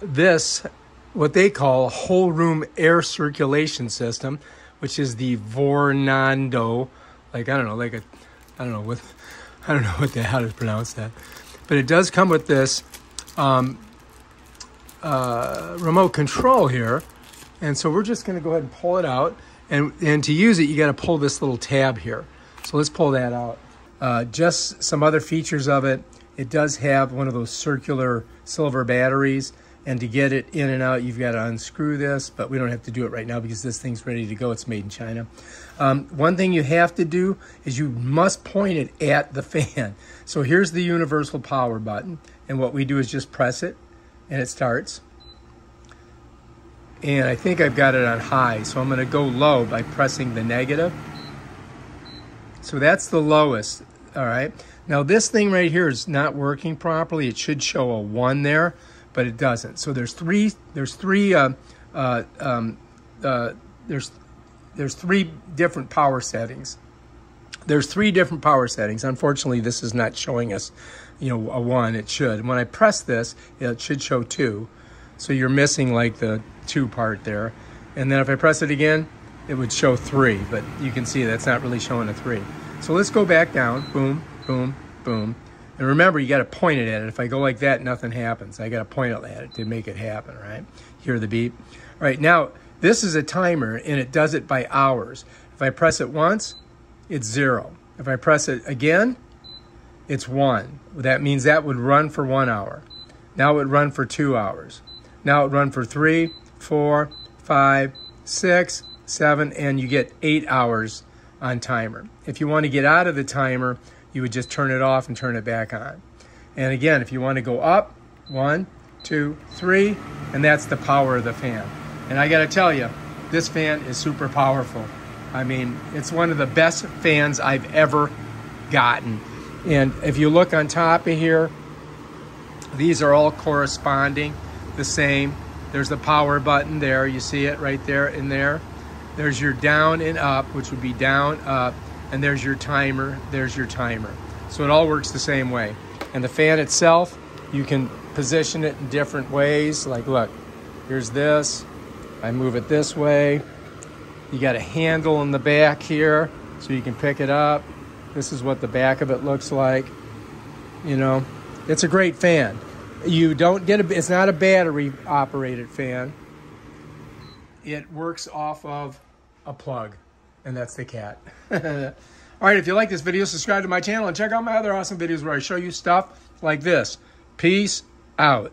this, what they call a whole room air circulation system, which is the Vornado, like, I don't know what how to pronounce that. But it does come with this remote control here. And so we're just going to go ahead and pull it out. And to use it, you got to pull this little tab here. So let's pull that out. Just some other features of it. It does have one of those circular silver batteries. And to get it in and out, you've got to unscrew this. But we don't have to do it right now because this thing's ready to go. It's made in China. One thing you have to do is you must point it at the fan. So here's the universal power button. And what we do is just press it. And it starts. And I think I've got it on high. So I'm going to go low by pressing the negative. So that's the lowest. All right. Now this thing right here is not working properly. It should show a 1 there, but it doesn't. So there's three different power settings. There's 3 different power settings. Unfortunately, this is not showing us, a 1. It should. And when I press this, it should show 2. So you're missing like the 2 part there. And then if I press it again, it would show 3, but you can see that's not really showing a 3. So let's go back down. Boom, boom, boom. And remember, you got to point it at it. If I go like that, nothing happens. I got to point it at it to make it happen, right? Hear the beep. All right, now this is a timer, and it does it by hours. If I press it once, it's 0. If I press it again, it's 1. That means that would run for 1 hour. Now it would run for 2 hours. Now it would run for 3, 4, 5, 6, 7, and you get 8 hours on timer. If you want to get out of the timer, you would just turn it off and turn it back on. And again, if you want to go up, 1, 2, 3, and that's the power of the fan. And I got to tell you, this fan is super powerful. I mean, it's one of the best fans I've ever gotten. And if you look on top of here, these are all corresponding the same. There's the power button there. You see it right there in there. There's your down and up, which would be down, up, and there's your timer. There's your timer. So it all works the same way. And the fan itself, you can position it in different ways. Like, look, here's this. I move it this way. You got a handle in the back here, so you can pick it up. This is what the back of it looks like. It's a great fan. You don't get it's not a battery operated fan. It works off of a plug, and that's the cat. All right, if you like this video, subscribe to my channel and check out my other awesome videos where I show you stuff like this. Peace out.